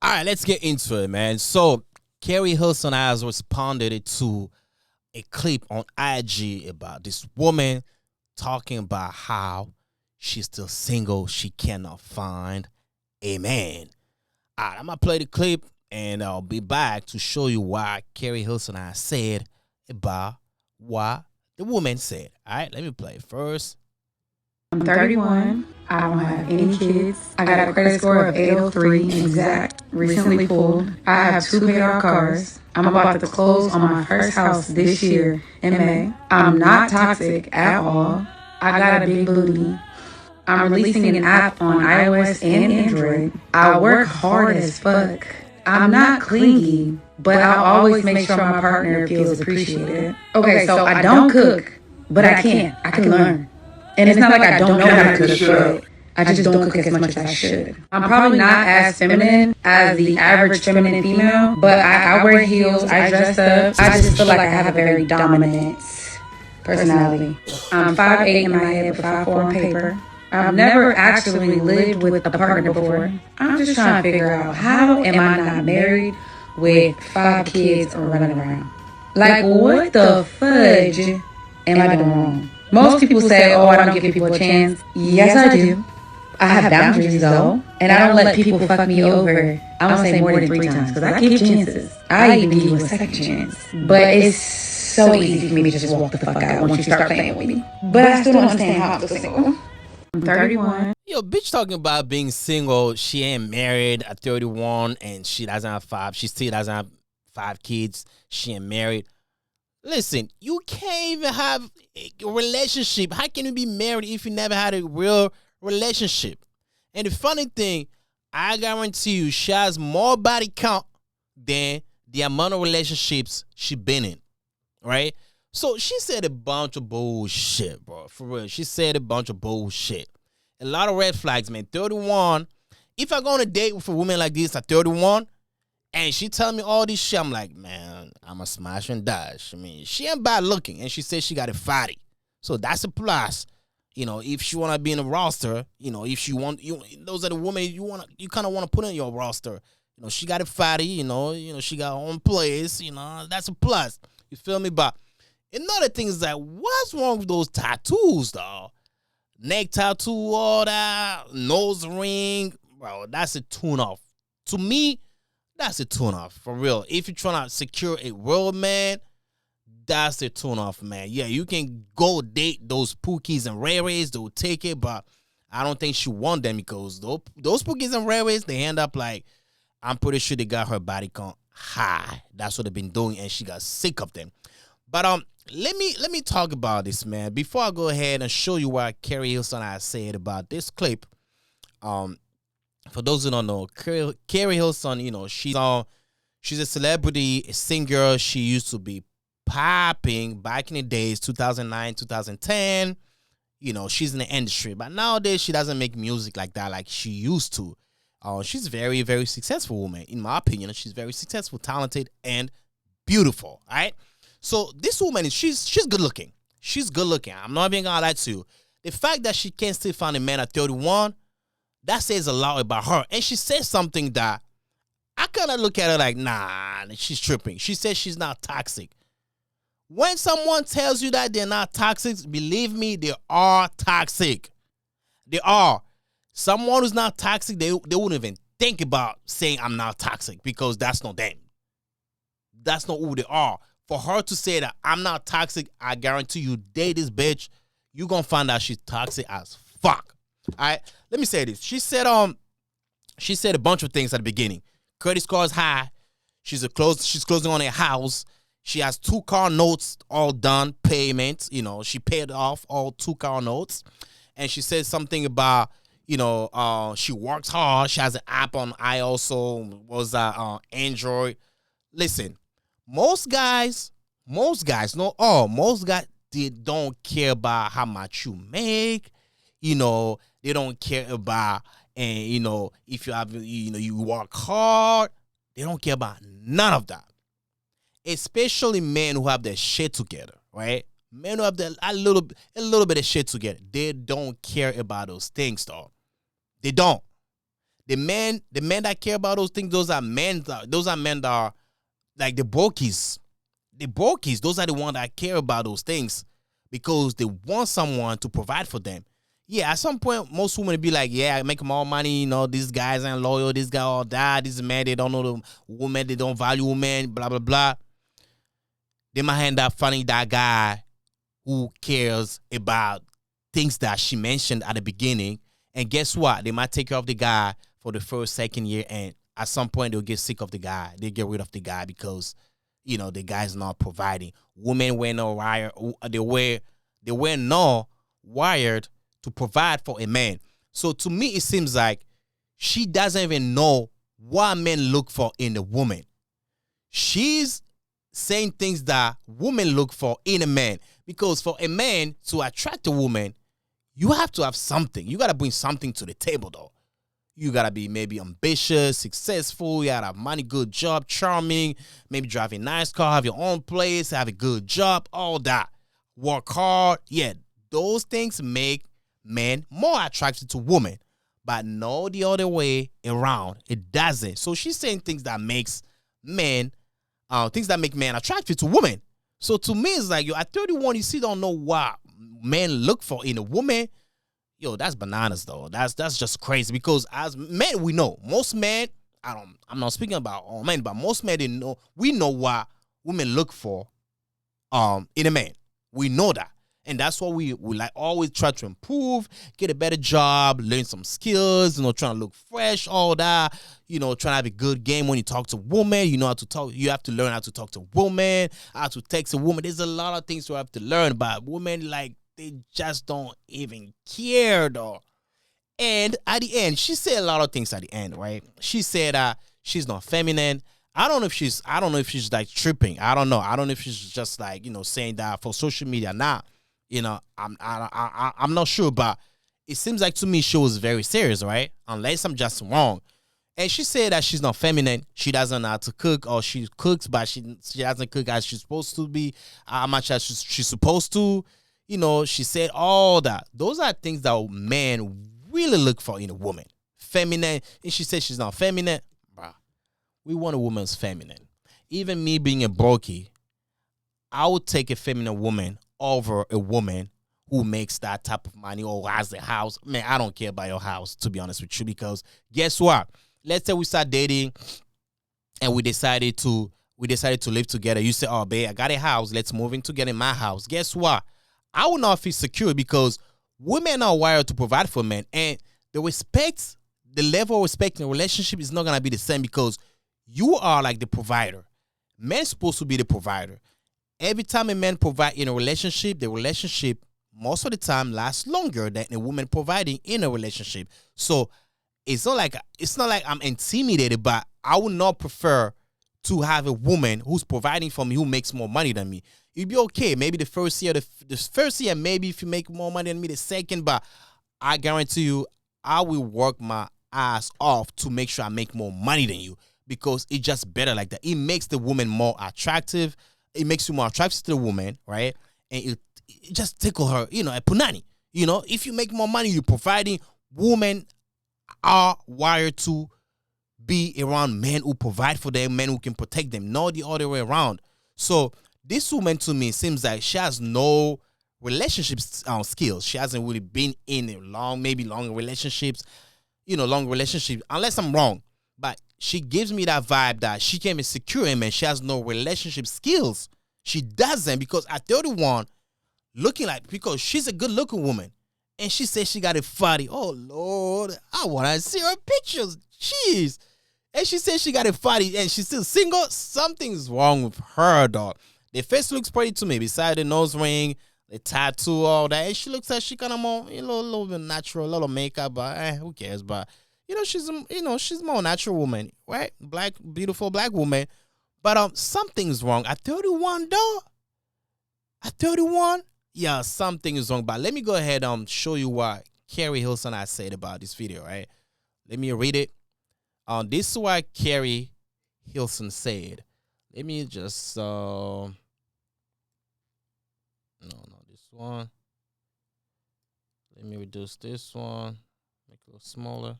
All right, let's get into it, man. So, Keri Hilson has responded to a clip on IG about this woman talking about how she's still single. She cannot find a man. All right, I'm going to play the clip and I'll be back to show you why Keri Hilson has said about what the woman said. All right, let me play it first. I'm 31. I don't have any kids. I got a credit score of 803 exact. Recently pulled. I have two paid off cars. I'm about to close on my first house this year in May. I'm not toxic at all. I got a big booty. I'm releasing an app on iOS and Android. I work hard as fuck. I'm not clingy, but I'll always make sure my partner feels appreciated. Okay, so I don't cook, but I can. I can learn. And it's not like I don't know how to cook, but I just don't cook as much as I should. I'm probably not as feminine as the average feminine female, but I wear heels, I dress up. I just feel like I have a very dominant personality. I'm 5'8" in my head, but 5'4" on paper. I've never actually lived with a partner before. I'm just trying to figure out, how am I not married with 5 kids or running around? Like, what the fudge am I doing wrong? Most people say, oh, I don't give people a chance. Yes, I do. I have boundaries, though. And I don't let people fuck me over. I don't say more than 3 times, because I give chances. I even give you a second chance. But it's so easy for me to just walk the fuck out once you start playing with me. But I still don't understand how I'm still single. I'm 31. Yo, bitch talking about being single. She ain't married at 31 and she doesn't have 5. She still doesn't have 5 kids. She ain't married. Listen, you can't even have a relationship. How can you be married if you never had a real relationship? And the funny thing, I guarantee you, she has more body count than the amount of relationships she been in, right? So she said a bunch of bullshit, bro. For real, she said a bunch of bullshit. A lot of red flags, man. 31. If I go on a date with a woman like this at 31, and she telling me all this shit, I'm like, man, I'm a smash and dash. I mean, she ain't bad looking, and she said she got a fatty, so that's a plus. You know, if she wanna be in a roster, you know, if she want you, those are the women you kind of want to put in your roster. You know, she got a fatty. You know, she got her own place. You know, that's a plus. You feel me? But another thing is that what's wrong with those tattoos, though? Neck tattoo, all that, nose ring, bro. That's a tune off. To me, that's a tune off, for real. If you're trying to secure a real man, that's a tune off, man. Yeah, you can go date those Pookies and Rays, they'll take it, but I don't think she want them because those Pookies and Rays, they end up like, I'm pretty sure they got her body count high. That's what they've been doing, and she got sick of them. But let me talk about this, man. Before I go ahead and show you what Keri Hilson has said about this clip, for those who don't know, Keri Hilson, she's a celebrity, a singer. She used to be popping back in the days, 2009, 2010. She's in the industry, but nowadays she doesn't make music like that like she used to. She's a very, very successful woman. In my opinion, she's very successful, talented, and beautiful. All right. So this woman, she's good looking. She's good looking. I'm not even gonna lie to you. The fact that she can't still find a man at 31, that says a lot about her. And she says something that I kind of look at her like, nah, she's tripping. She says she's not toxic. When someone tells you that they're not toxic, believe me, they are toxic. They are. Someone who's not toxic, they wouldn't even think about saying I'm not toxic because that's not them. That's not who they are. For her to say that I'm not toxic, I guarantee you date this bitch, you gonna find out she's toxic as fuck. All right, let me say this. She said a bunch of things at the beginning. Credit score is high. She's closing on a house. She has 2 car notes all done, payments. She paid off all 2 car notes. And she said something about, she works hard. She has an app on iOS, Android. Listen, most guys, not all, most guys, they don't care about how much you make. They don't care about, and, if you have, you work hard. They don't care about none of that. Especially men who have their shit together, right? Men who have a little bit of shit together. They don't care about those things, though. They don't. The men that care about those things, those are men that are like the brokies. The brokies, those are the ones that care about those things because they want someone to provide for them. Yeah, at some point, most women be like, yeah, I make more money, these guys ain't loyal, this guy all that, this man, they don't know the woman, they don't value women, blah, blah, blah. They might end up finding that guy who cares about things that she mentioned at the beginning. And guess what? They might take care of the guy for the first, second year, and at some point they'll get sick of the guy. They get rid of the guy because, the guy's not providing. Women were not wired. They were not wired to provide for a man. So to me, it seems like she doesn't even know what men look for in a woman. She's saying things that women look for in a man. Because for a man to attract a woman, you have to have something. You got to bring something to the table, though. You got to be maybe ambitious, successful. You got to have money, good job, charming, maybe drive a nice car, have your own place, have a good job, all that. Work hard. Yeah, those things make men more attracted to women. But no the other way around. It doesn't. So she's saying things that makes men, things that make men attractive to women. So to me, it's like, at 31, you still don't know what men look for in a woman. That's bananas though. That's just crazy because as men, we know most men. I'm not speaking about all men, but most men didn't know. We know what women look for, in a man. We know that, and that's what we like always try to improve, get a better job, learn some skills. Trying to look fresh, all that. Trying to have a good game when you talk to women. You know how to talk. You have to learn how to talk to women, how to text a woman. There's a lot of things you have to learn, but women they just don't even care though. And at the end, she said a lot of things at the end, right? She said she's not feminine. I don't know if she's like tripping. I don't know. I don't know if she's just like, saying that for social media. Nah, I'm not sure, but it seems like to me she was very serious, right? Unless I'm just wrong. And she said that she's not feminine. She doesn't know how to cook, or she cooks, but she doesn't cook as she's supposed to be, how much as she's supposed to. She said all that. Those are things that men really look for in a woman. Feminine. And she said she's not feminine. Bruh, we want a woman's feminine. Even me being a brokey, I would take a feminine woman over a woman who makes that type of money or has a house. Man, I don't care about your house, to be honest with you, because guess what? Let's say we start dating and we decided to live together. You say, oh, babe, I got a house. Let's move in together in my house. Guess what? I will not feel secure because women are wired to provide for men. And the level of respect in a relationship is not going to be the same because you are like the provider. Men's supposed to be the provider. Every time a man provides in a relationship, the relationship most of the time lasts longer than a woman providing in a relationship. So it's not like I'm intimidated, but I would not prefer to have a woman who's providing for me who makes more money than me. It'd be okay. Maybe the first year, maybe if you make more money than me the second, but I guarantee you, I will work my ass off to make sure I make more money than you because it's just better like that. It makes the woman more attractive. It makes you more attractive to the woman, right? And it just tickle her, a punani. If you make more money, you're providing. Women are wired to be around men who provide for them, men who can protect them, not the other way around. So this woman to me seems like she has no relationship skills. She hasn't really been in a long relationships, unless I'm wrong. But she gives me that vibe that she can't be secure in man. She has no relationship skills. She doesn't because at 31, because she's a good looking woman. And she says she got a fatty. Oh, Lord. I want to see her pictures. Jeez. And she says she got a fatty and she's still single. Something's wrong with her, dog. The face looks pretty to me. Beside the nose ring, the tattoo, all that. And she looks like she kind of more, a little bit natural, a little makeup, but who cares? But, she's more natural woman, right? Black, beautiful black woman. But something's wrong. At 31, though. At 31, yeah, something is wrong. But let me go ahead and show you what Keri Hilson has said about this video, right? Let me read it. This is what Keri Hilson said. Let me just no, this one. Let me reduce this one, make it a little smaller.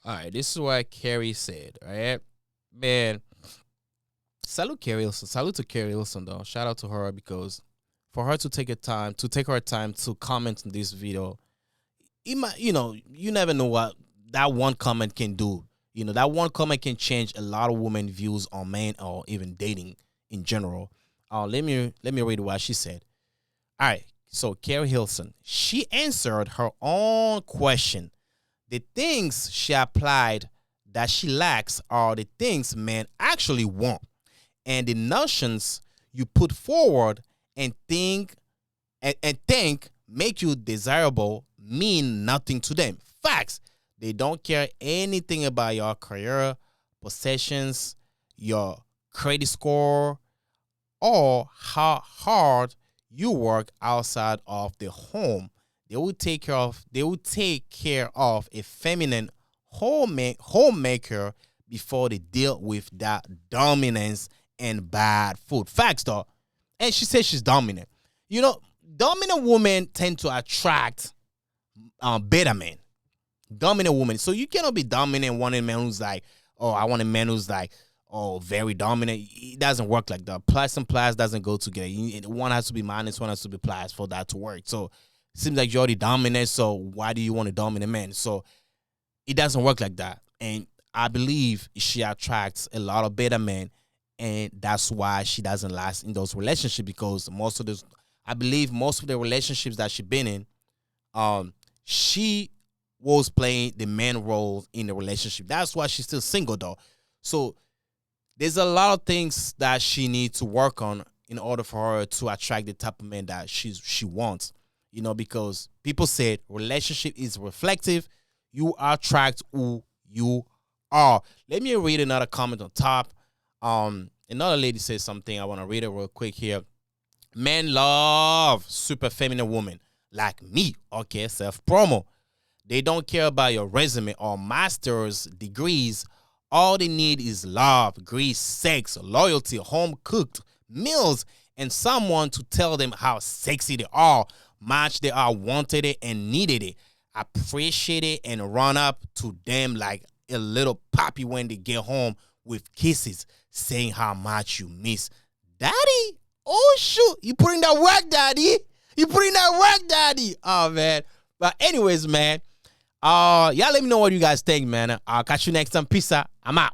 All right, this is what Keri said. All right, man. Salute Keri Hilson. Salute to Keri Hilson though. Shout out to her because for her to take her time to comment on this video, you never know what that one comment can do. That one comment can change a lot of women views on men or even dating in general. Let me read what she said. All right, so Keri Hilson, she answered her own question. The things she applied that she lacks are the things men actually want, and the notions you put forward and think make you desirable mean nothing to them. Facts. They don't care anything about your career, possessions, your credit score, or how hard you work outside of the home. They will take care of a feminine homemaker before they deal with that dominance and bad food. Facts though. And she says she's dominant. Dominant women tend to attract better men. Dominant women. So you cannot be dominant wanting a man who's like, oh, I want a man who's like, oh, very dominant. It doesn't work like that. Plus and plus doesn't go together. One has to be minus, one has to be plus for that to work. So it seems like you're already dominant, so why do you want a dominant man? So it doesn't work like that. And I believe she attracts a lot of better men, and that's why she doesn't last in those relationships, because most of the relationships that she's been in, she was playing the man role in the relationship. That's why she's still single though. So there's a lot of things that she needs to work on in order for her to attract the type of man that she wants. Because people said relationship is reflective. You attract who you are. Let me read another comment on top. Another lady says something. I want to read it real quick here. Men love super feminine women like me. Okay, self-promo. They don't care about your resume or master's degrees. All they need is love, grease, sex, loyalty, home-cooked meals, and someone to tell them how sexy they are, much they are wanted it and needed it, appreciate it, and run up to them like a little puppy when they get home with kisses, saying how much you miss. Daddy? Oh, shoot. You put in that work, daddy. You put in that work, daddy. Oh, man. But anyways, man, y'all let me know what you guys think, man. I'll catch you next time. Peace out. I'm out.